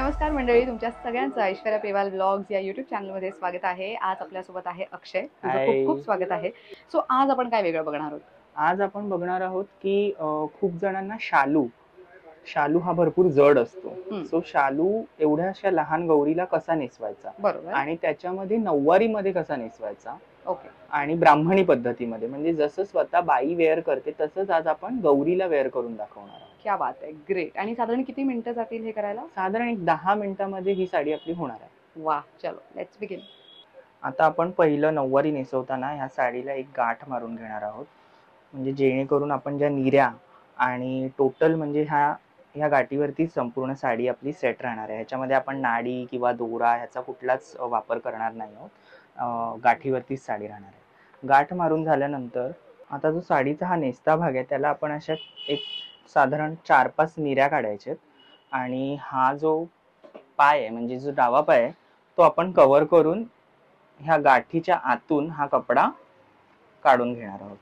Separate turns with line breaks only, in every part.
नमस्कार मंडळी, तुमच्या सगळ्यांचं ऐश्वर्या पेवाल ब्लॉग्स या यूट्यूब चॅनलमध्ये स्वागत आहे. आज आपल्यासोबत आहे अक्षय. तुझं खूप खूप
हाय.
स्वागत आहे. सो आज आपण काय वेगळं बघणार आहोत?
आज आपण बघणार आहोत की खूप जणांना शालू शालू हा भरपूर जड असतो. सो शालू एवढ्याशा लहान गौरीला कसा नेसवायचा
बरोबर.
आणि त्याच्यामध्ये नऊवारीमध्ये कसा नेसवायचा
ओके.
आणि ब्राह्मणी पद्धतीमध्ये, म्हणजे जसं स्वतः बाई वेअर करते तसंच आज आपण गौरीला वेअर करून दाखवणार आहोत.
क्या बात आहे, ग्रेट. आणि साधारण किती मिनिटं जातील हे करायला?
साधारण एक 10 मिनिटांमध्ये ही साडी आपली होणार आहे.
वाह, चलो लेट्स बिगिन.
आता आपण पहिलं नऊवारी नेसवताना ह्या साडीला एक गाठ मारून घेणार आहोत, म्हणजे जेणेकरून आपण ज्या निऱ्या आणि टोटल म्हणजे ह्या गाठीवरती संपूर्ण साडी आपली सेट राहणार आहे. ह्याच्यामध्ये आपण नाडी किंवा दोरा ह्याचा कुठलाच वापर करणार नाही आहोत. गाठीवरतीच साडी राहणार आहे. गाठ मारून झाल्यानंतर आता जो साडीचा हा नेसता भाग आहे त्याला आपण अशा एक साधारण 4-5 निऱ्या काढायच्यात आणि हा जो पाय आहे म्हणजे जो डावा पाय आहे तो आपण कव्हर करून ह्या गाठीच्या आतून हा कपडा काढून घेणार आहोत.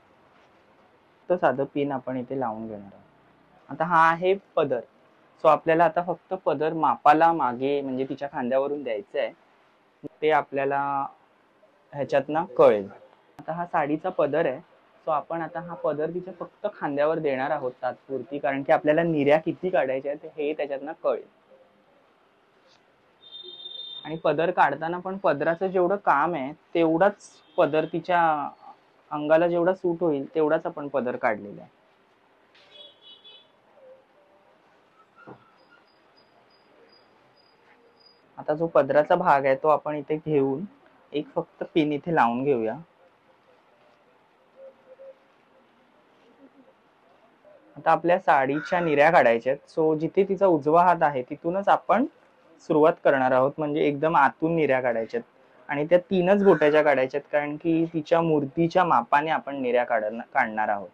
तर साधं पिन आपण इथे लावून घेणार आहोत. आता हा आहे पदर. सो आपल्याला आता फक्त पदर मापाला मागे म्हणजे तिच्या खांद्यावरून द्यायचं आहे, ते आपल्याला ह्याच्यातनं कळेल. आता हा साडीचा पदर आहे. सो आपण आता हा पदर तिच्या फक्त खांद्यावर देणार आहोत तात्पुरती, कारण की आपल्याला निऱ्या किती काढायच्या आहेत हे त्याच्यातनं कळेल. आणि पदर काढताना पण पदराचं जेवढं काम आहे तेवढाच पदर तिच्या अंगाला जेवढा सूट होईल तेवढाच आपण पदर काढलेला आहे. आता जो पदराचा भाग आहे तो आपण इथे घेऊन एक फक्त पिन इथे लावून घेऊया. आता आपल्या साडीच्या निऱ्या काढायच्या आहेत. सो जिथे तिचा उजवा हात आहे तिथूनच आपण सुरुवात करणार आहोत, म्हणजे एकदम आतून निऱ्या काढायच्यात आणि त्या 3च बोटाच्या काढायच्यात, कारण की तिच्या मूर्तीच्या मापाने आपण निऱ्या काढणार आहोत.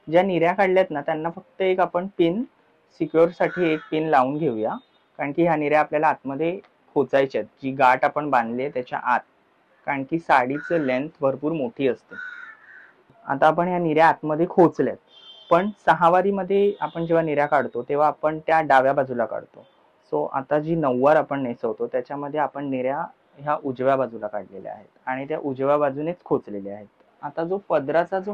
ज्या निऱ्या काढल्यात ना त्यांना फक्त एक आपण पिन सिक्युअर साठी एक पिन लावून घेऊया, कारण की ह्या निऱ्या आपल्याला आतमध्ये खोचायच्यात. जी गाठ आपण बांधली आहे त्याच्या आत, कारण की साडीचं लेंथ भरपूर मोठी असते. आता आपण ह्या निऱ्या आतमध्ये खोचल्यात, पण 6 मध्ये आपण जेव्हा निऱ्या काढतो तेव्हा आपण त्या डाव्या बाजूला काढतो. सो आता जी नऊवार आपण नेसवतो त्याच्यामध्ये आपण निऱ्या ह्या उजव्या बाजूला काढलेल्या आहेत आणि त्या उजव्या बाजूनेच खोचलेल्या आहेत. आता जो पदराचा जो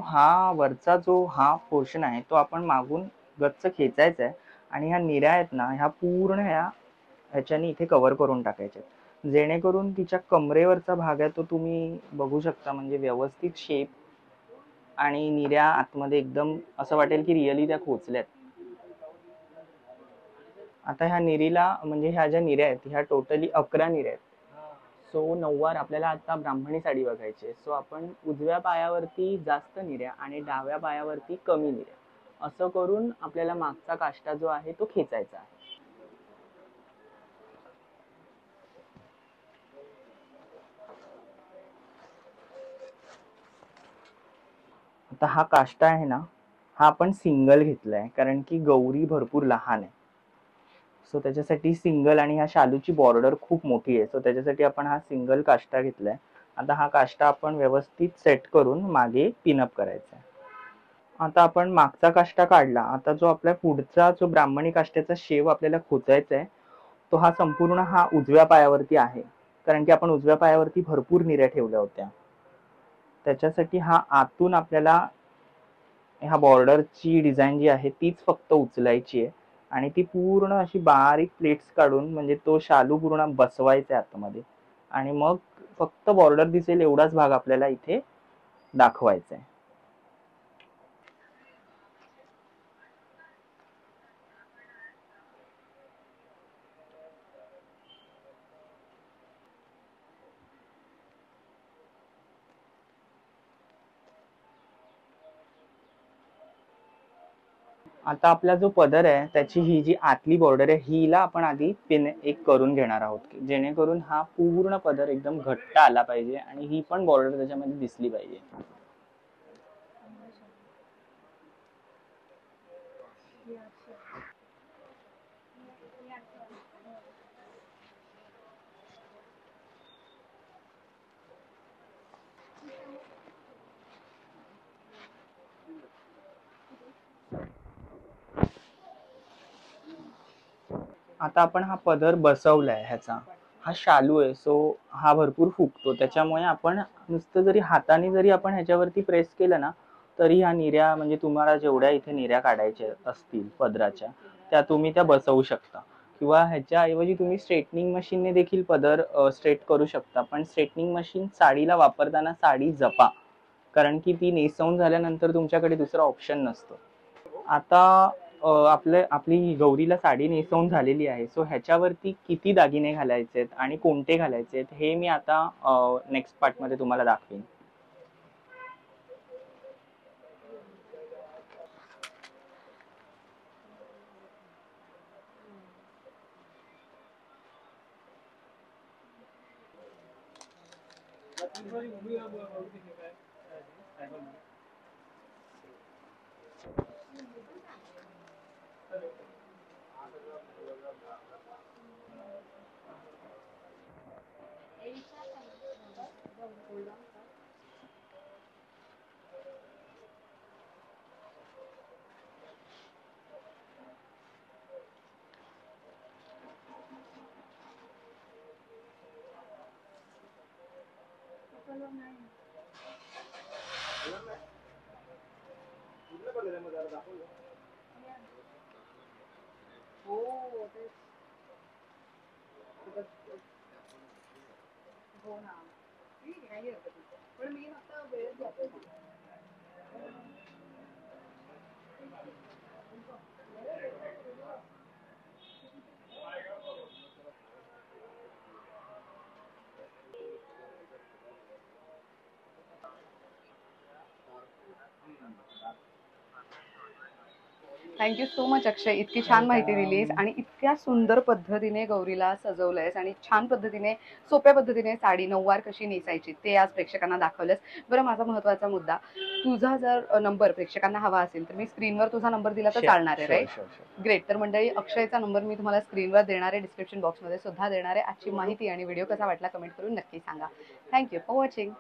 वरचा जो पोर्शन आहे तो आपण मागून गच्च खेचायचा आहे आणि ह्या निऱ्या आहेत ना ह्या पूर्ण ह्याच्याने इथे कव्हर करून टाकायच्या, जेणेकरून तिच्या कमरेवरचा भाग आहे तो तुम्ही बघू शकता, म्हणजे व्यवस्थित शेप आणि निऱ्या आतमध्ये एकदम असं वाटेल की रिअली त्या खोचल्यात. आता ह्या निरीला म्हणजे ह्या ज्या निऱ्या आहेत ह्या टोटली 11 निऱ्या आहेत. सो नऊवार आपल्याला आता ब्राह्मणी साडी बघायची आहे. सो आपण उजव्या पायावरती जास्त निऱ्या आणि डाव्या पायावरती कमी निऱ्या असं करून आपल्याला मागचा काष्टा जो आहे तो खेचायचा आहे. आता हा काष्टा आहे ना हा आपण सिंगल घेतलाय, कारण की गौरी भरपूर लहान आहे. सो त्याच्यासाठी सिंगल, आणि ह्या शालूची बॉर्डर खूप मोठी आहे, सो त्याच्यासाठी आपण हा सिंगल काष्टा घेतलाय. आता हा काष्टा आपण व्यवस्थित सेट करून मागे पिनअप करायचा आहे. आता आपण मागचा काष्टा काढला. आता जो आपल्या पुढचा जो ब्राह्मणी काष्ट्याचा शेव आपल्याला खोचायचा आहे तो हा संपूर्ण उजव्या पायावरती आहे, कारण की आपण उजव्या पायावरती भरपूर निऱ्या ठेवल्या होत्या. त्याच्यासाठी आतून आपल्याला ह्या बॉर्डरची डिझाईन जी आहे तीच फक्त उचलायची आहे आणि ती पूर्ण अशी बारीक प्लेट्स काढून म्हणजे तो शालू पूर्ण बसवायचा आहे आतमध्ये, आणि मग फक्त बॉर्डर दिसेल एवढाच भाग आपल्याला इथे दाखवायचा आहे. आता आपला जो पदर आहे त्याची ही जी आतली बॉर्डर आहे हिला आपण आधी पिन एक करून घेणार आहोत, जेणेकरून हा पूर्ण पदर एकदम घट्ट आला पाहिजे आणि ही पण बॉर्डर त्याच्यामध्ये दिसली पाहिजे. आता आपण हा पदर बसवलाय ह्याचा, हा शालू आहे, सो हा भरपूर फुगतो. त्याच्यामुळे आपण नुसतं जरी हाताने जरी आपण ह्याच्यावरती प्रेस केलं ना, तरी ह्या निऱ्या म्हणजे तुम्हाला जेवढ्या इथे निऱ्या काढायच्या असतील पदराच्या, त्या त्या बसवू शकता. किंवा ह्याच्याऐवजी तुम्ही स्ट्रेटनिंग मशीनने देखील पदर स्ट्रेट करू शकता. पण स्ट्रेटनिंग मशीन साडीला वापरताना साडी जपा, कारण की ती नेसवून झाल्यानंतर तुमच्याकडे दुसरा ऑप्शन नसतो. आता आपली गौरीला साडी नेसवून झालेली आहे, सो ह्याच्यावरती किती दागिने घालायचेत आणि कोणते घालायचेत हे मी आता नेक्स्ट पार्टमध्ये तुम्हाला दाखवेन.
थँक्यू सो मच अक्षय, इतकी छान माहिती दिलीस आणि इतक्या सुंदर पद्धतीने गौरीला सजवलंयस आणि छान पद्धतीने सोप्या पद्धतीने साडी नऊवार कशी नेसायची ते आज प्रेक्षकांना दाखवलंस. बरं, माझा महत्त्वाचा मुद्दा, तुझा जर नंबर प्रेक्षकांना हवा असेल तर मी स्क्रीनवर तुझा नंबर दिला तर चालणार आहे, राईट? ग्रेट. तर मंडळी, अक्षयचा नंबर मी तुम्हाला स्क्रीनवर देणार आहे, डिस्क्रिप्शन बॉक्समध्ये सुद्धा देणार आहे. आजची माहिती आणि व्हिडिओ कसा वाटला कमेंट करून नक्की सांगा. Thank you for watching.